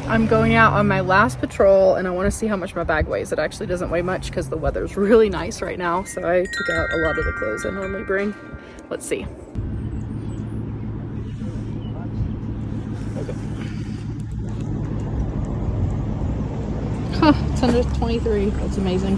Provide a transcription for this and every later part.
I'm going out on my last patrol and I want to see how much my bag weighs. It actually doesn't weigh much because the weather's really nice right now, so I took out a lot of the clothes I normally bring. Let's see. Okay. Huh, it's under 23. That's amazing.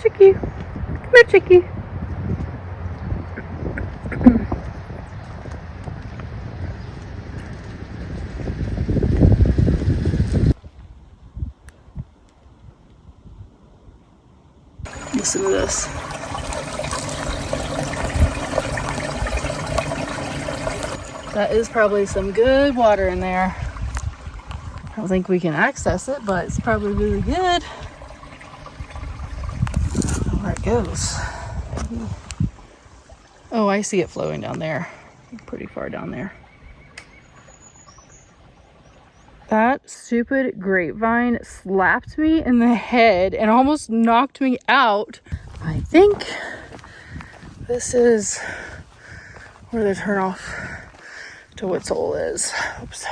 Chicky, come here, Chicky. Listen to this. That is probably some good water in there. I don't think we can access it, but it's probably really good. Where it goes. Oh, I see it flowing down there. Pretty far down there. That stupid grapevine slapped me in the head and almost knocked me out. I think this is where the turnoff to Hostel is. Oops.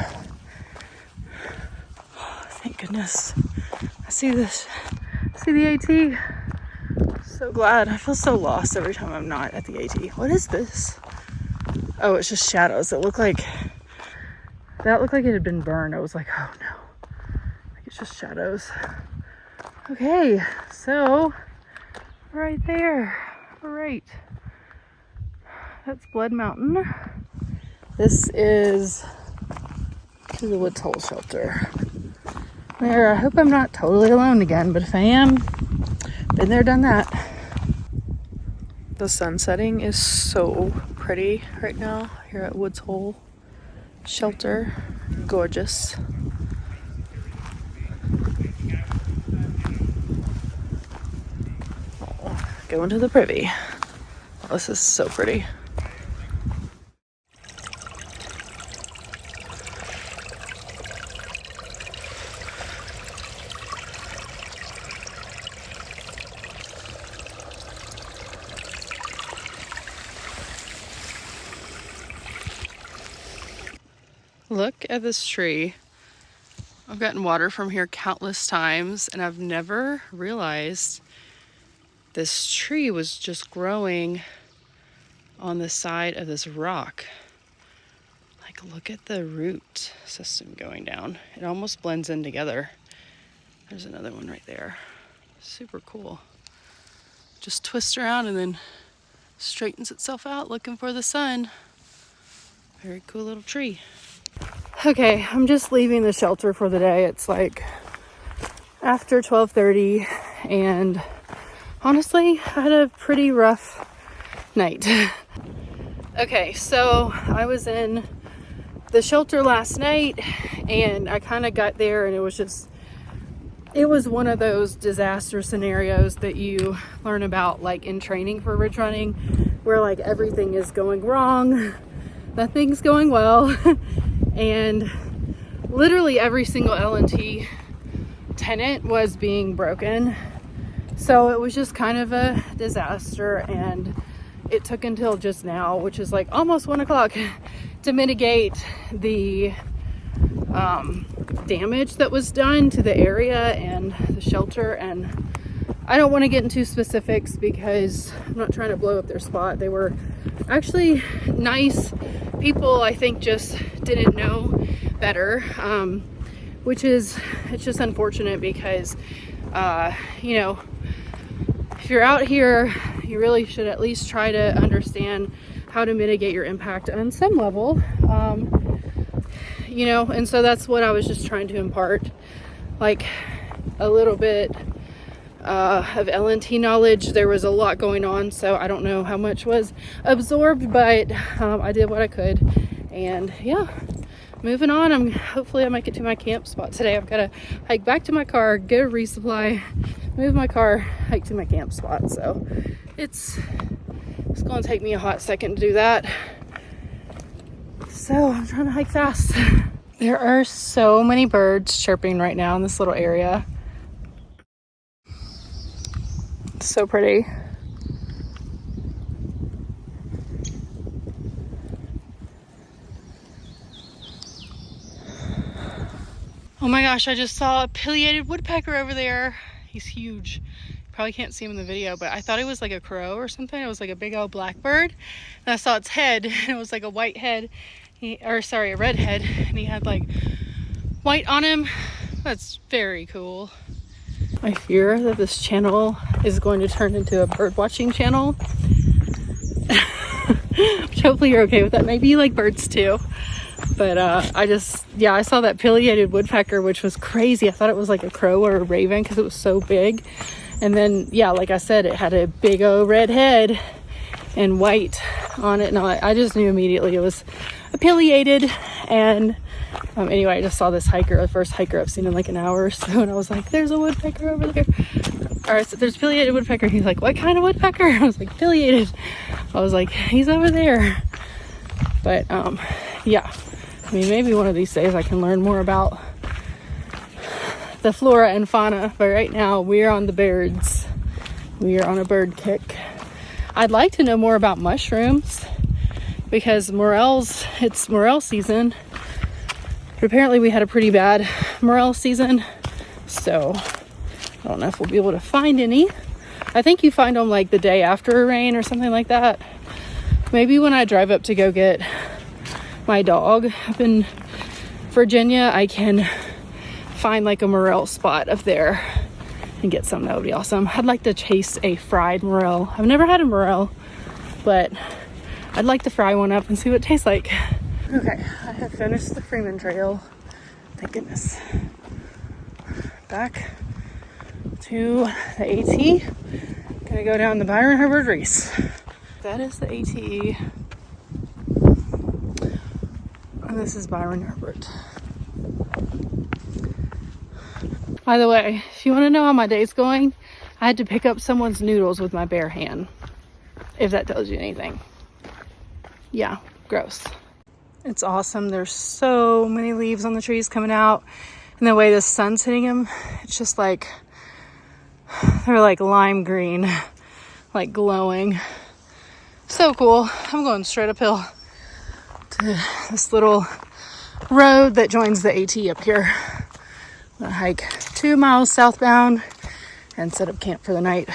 Oh, thank goodness. I see this. I see the AT. So glad. I feel so lost every time I'm not at the AT. What is this? Oh, it's just shadows. That looked like it had been burned. I was like, oh no. Like it's just shadows. Okay, so right there. All right. That's Blood Mountain. This is to the Woods Hole shelter. There, I hope I'm not totally alone again, but if I am, been there, done that. The sun setting is so pretty right now here at Woods Hole shelter. Gorgeous. Oh, going to the privy. Oh, this is so pretty. Look at this tree. I've gotten water from here countless times and I've never realized this tree was just growing on the side of this rock. Like, look at the root system going down. It almost blends in together. There's another one right there. Super cool. Just twists around and then straightens itself out looking for the sun. Very cool little tree. Okay, I'm just leaving the shelter for the day. It's like after 12:30 and honestly, I had a pretty rough night. Okay, so I was in the shelter last night and I kind of got there and it was one of those disaster scenarios that you learn about like in training for ridge running, where like everything is going wrong, nothing's going well. And literally every single L&T tenant was being broken. So it was just kind of a disaster, and it took until just now, which is like almost 1 o'clock, to mitigate the damage that was done to the area and the shelter. And I don't want to get into specifics because I'm not trying to blow up their spot. They were actually nice people. I think just didn't know better, which is, it's just unfortunate because you know, if you're out here, you really should at least try to understand how to mitigate your impact on some level, you know. And so that's what I was just trying to impart, like a little bit of L&T knowledge. There was a lot going on, so I don't know how much was absorbed, but I did what I could. And yeah, moving on. Hopefully I make it to my camp spot today. I've got to hike back to my car, get a resupply, move my car, hike to my camp spot. So it's going to take me a hot second to do that. So I'm trying to hike fast. There are so many birds chirping right now in this little area. It's so pretty. Oh my gosh, I just saw a pileated woodpecker over there. He's huge. You probably can't see him in the video, but I thought it was like a crow or something. It was like a big old blackbird. And I saw its head, and it was like a white head. A red head, and he had like white on him. That's very cool. I fear that this channel is going to turn into a bird watching channel. Which hopefully you're okay with that. Maybe you like birds too. But I saw that pileated woodpecker, which was crazy. I thought it was like a crow or a raven because it was so big. And then, yeah, like I said, it had a big old red head and white on it. And I just knew immediately it was a pileated. And anyway, I just saw this hiker, the first hiker I've seen in like an hour or so. And I was like, there's a woodpecker over there. All right, so there's pileated woodpecker. He's like, what kind of woodpecker? I was like, pileated. I was like, he's over there. But yeah, I mean, maybe one of these days I can learn more about the flora and fauna. But right now we are on the birds. We are on a bird kick. I'd like to know more about mushrooms because it's morel season. But apparently we had a pretty bad morel season. So I don't know if we'll be able to find any. I think you find them like the day after a rain or something like that. Maybe when I drive up to go get my dog up in Virginia, I can find like a morel spot up there and get some. That would be awesome. I'd like to chase a fried morel. I've never had a morel, but I'd like to fry one up and see what it tastes like. Okay, I have finished the Freeman Trail. Thank goodness. Back to the AT. Gonna go down the Byron Herbert race. That is the AT. And this is Byron Herbert. By the way, if you want to know how my day's going, I had to pick up someone's noodles with my bare hand. If that tells you anything. Yeah, gross. It's awesome. There's so many leaves on the trees coming out. And the way the sun's hitting them, it's just like, they're like lime green, like glowing. So cool. I'm going straight uphill to this little road that joins the AT up here. I'm gonna hike 2 miles southbound and set up camp for the night.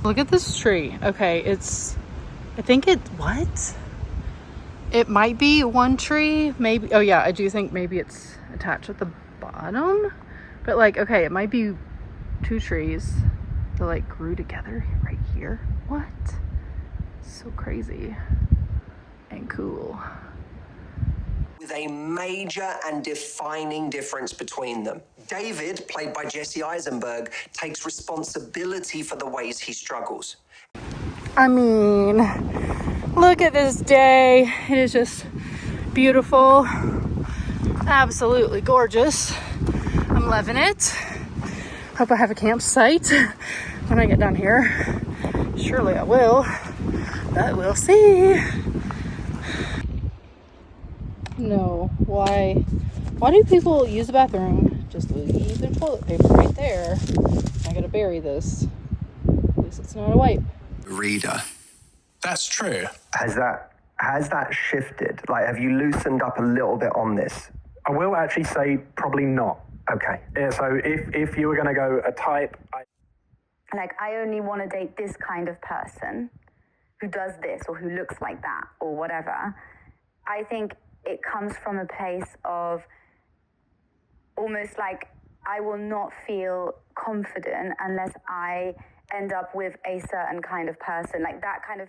Look at this tree. Okay, it might be one tree, maybe. Oh yeah, I do think maybe it's attached at the bottom. But like, okay, it might be 2 trees that like grew together right here. What? So crazy and cool. With a major and defining difference between them. David, played by Jesse Eisenberg, takes responsibility for the ways he struggles. I mean, look at this day. It is just beautiful. Absolutely gorgeous. Loving it. Hope I have a campsite when I get down here. Surely I will, but we'll see. No, why do people use the bathroom? Just leave their toilet paper right there. I gotta bury this. At least it's not a wipe. Reader. That's true. Has that shifted? Like, have you loosened up a little bit on this? I will actually say probably not. Okay. Yeah, so if you were going to go a type... I only want to date this kind of person who does this or who looks like that or whatever. I think it comes from a place of almost like I will not feel confident unless I end up with a certain kind of person, like that kind of...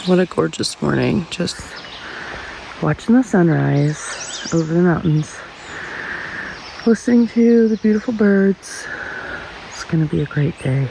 What a gorgeous morning. Just watching the sunrise over the mountains. Listening to the beautiful birds. It's gonna be a great day.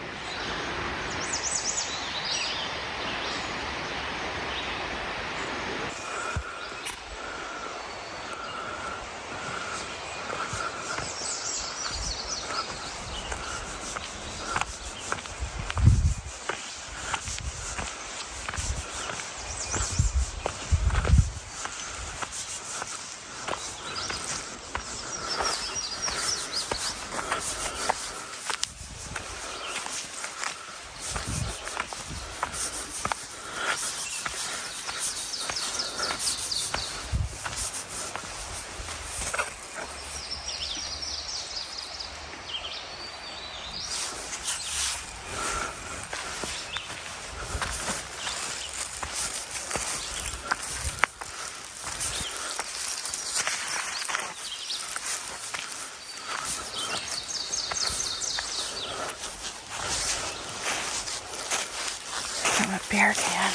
I'm a bear can.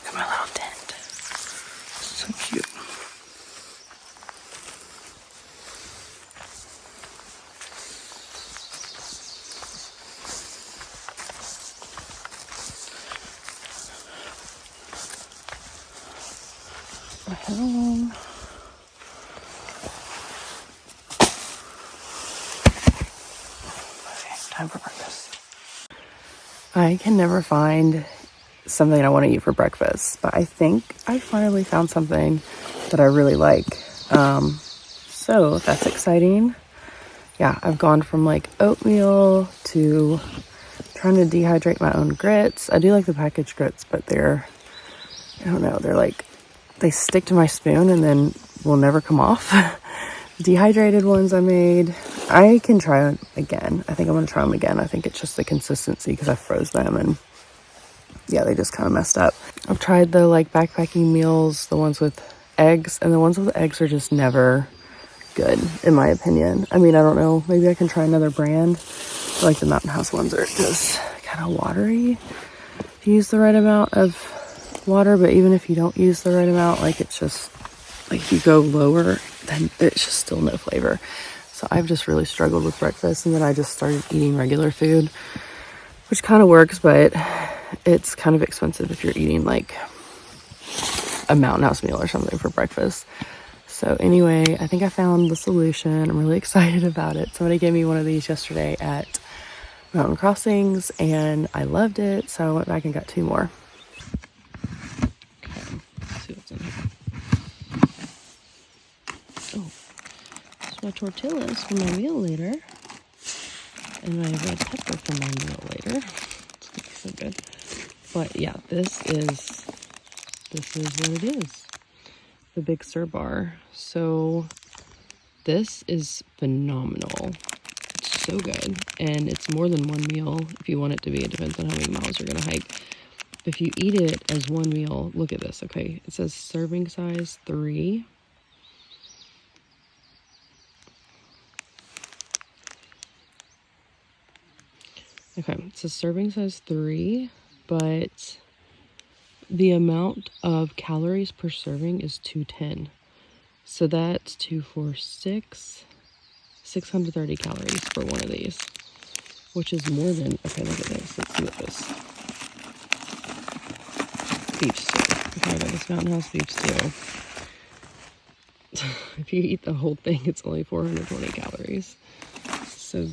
Look at my little tent. So cute. Head along. Okay, time for breakfast. I can never find something I want to eat for breakfast, but I think I finally found something that I really like. So that's exciting. Yeah, I've gone from like oatmeal to trying to dehydrate my own grits. I do like the packaged grits, but I don't know, they stick to my spoon and then will never come off. Dehydrated ones I made. I can try them again. I think I'm going to try them again. I think it's just the consistency because I froze them and yeah, they just kind of messed up. I've tried the like backpacking meals, the ones with eggs, and the ones with eggs are just never good in my opinion. I mean, I don't know. Maybe I can try another brand. I feel like the Mountain House ones are just kind of watery if you use the right amount of water, but even if you don't use the right amount, like it's just like if you go lower, then it's just still no flavor. So I've just really struggled with breakfast, and then I just started eating regular food, which kind of works, but it's kind of expensive if you're eating like a Mountain House meal or something for breakfast. So anyway, I think I found the solution. I'm really excited about it. Somebody gave me one of these yesterday at Mountain Crossings and I loved it, so I went back and got 2 more. Okay, let's see what's in here. Oh, the tortillas for my meal later. And my red pepper for my meal later. It's gonna be so good. But yeah, this is what it is. The Big Sur bar. So this is phenomenal. It's so good. And it's more than one meal if you want it to be. It depends on how many miles you're gonna hike. If you eat it as one meal, look at this, okay? It says serving size 3. Okay, it says serving size 3, but the amount of calories per serving is 210. So that's 2, 4, 6, 630 calories for one of these, which is more than, okay, look at this. Let's see what this beef stew. Okay, I got this Mountain House beef stew. If you eat the whole thing, it's only 420 calories. So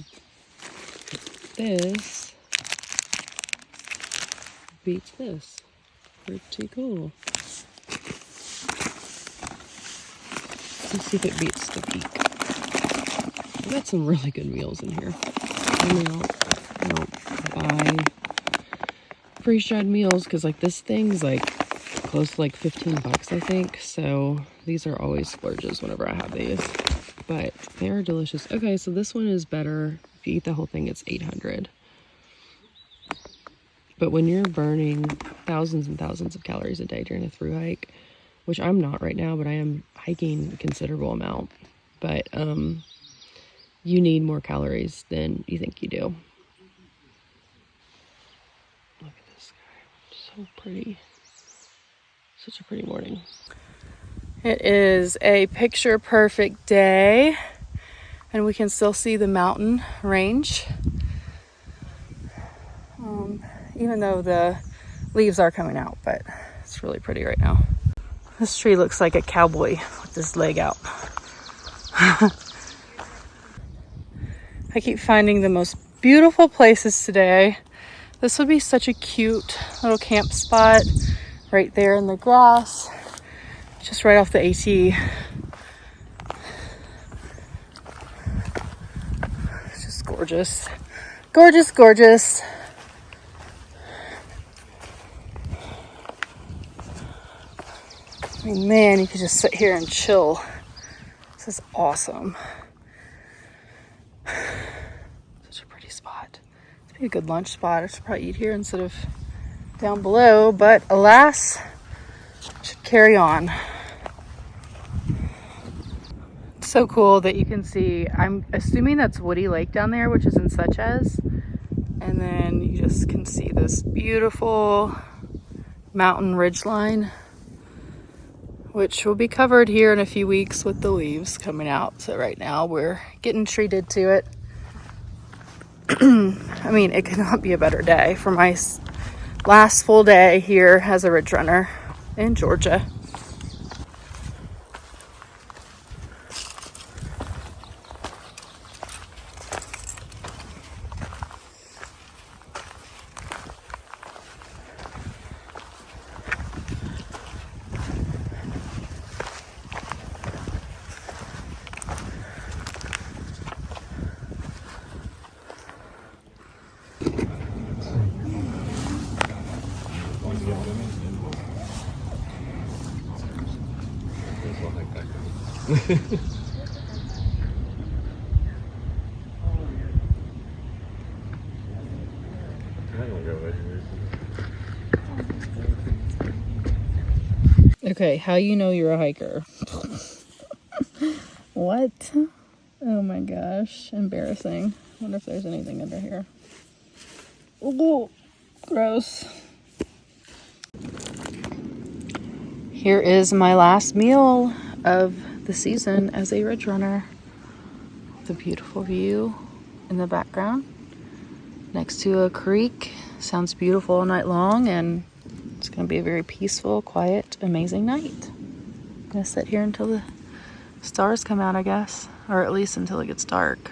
this beats this. Pretty cool. Let's see if it beats the peak. I got some really good meals in here. I don't buy freeze-dried meals because like this thing's like close to like 15 bucks, I think. So these are always splurges whenever I have these, but they are delicious. Okay, so this one is better. If you eat the whole thing, it's 800. But when you're burning thousands and thousands of calories a day during a thru hike, which I'm not right now, but I am hiking a considerable amount, but you need more calories than you think you do. Look at this guy, so pretty. Such a pretty morning. It is a picture perfect day, and we can still see the mountain range. Even though the leaves are coming out, but it's really pretty right now. This tree looks like a cowboy with his leg out. I keep finding the most beautiful places today. This would be such a cute little camp spot right there in the grass, just right off the AT. It's just gorgeous. Gorgeous, gorgeous. I mean, man, you could just sit here and chill. This is awesome. Such a pretty spot. It'd be a good lunch spot. I should probably eat here instead of down below, but alas, should carry on. It's so cool that you can see, I'm assuming that's Woody Lake down there, which is in Suchez. And then you just can see this beautiful mountain ridgeline, which will be covered here in a few weeks with the leaves coming out. So right now we're getting treated to it. I mean, it could not be a better day for my last full day here as a Ridgerunner in Georgia. Okay, how you know you're a hiker? What? Oh my gosh, embarrassing. Wonder if there's anything under here. Ooh, gross. Here is my last meal of the season as a Ridgerunner. The beautiful view in the background next to a creek. Sounds beautiful all night long, and it's going to be a very peaceful, quiet, amazing night. I'm going to sit here until the stars come out, I guess, or at least until it gets dark.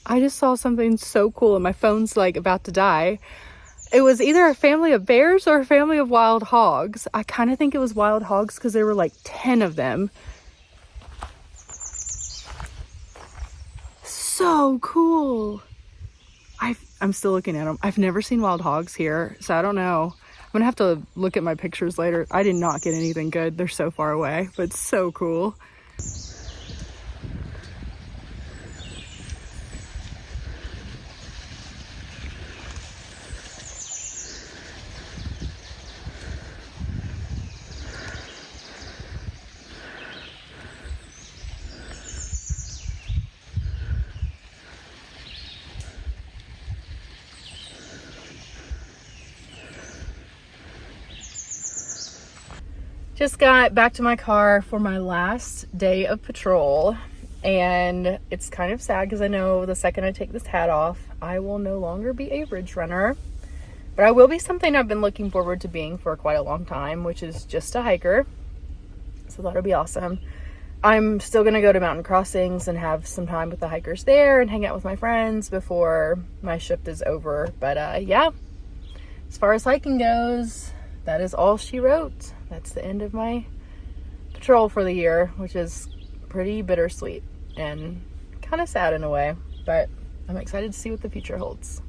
I just saw something so cool and my phone's like about to die. It was either a family of bears or a family of wild hogs. I kind of think it was wild hogs because there were like 10 of them. So cool. I'm still looking at them. I've never seen wild hogs here, so I don't know. I'm gonna have to look at my pictures later. I did not get anything good. They're so far away, but it's so cool. Just got back to my car for my last day of patrol, and it's kind of sad because I know the second I take this hat off, I will no longer be a Ridgerunner, but I will be something I've been looking forward to being for quite a long time, which is just a hiker. So that'll be awesome. I'm still gonna go to mountain crossings and have some time with the hikers there and hang out with my friends before my shift is over. But yeah, as far as hiking goes, that is all she wrote. That's the end of my patrol for the year, which is pretty bittersweet and kind of sad in a way, but I'm excited to see what the future holds.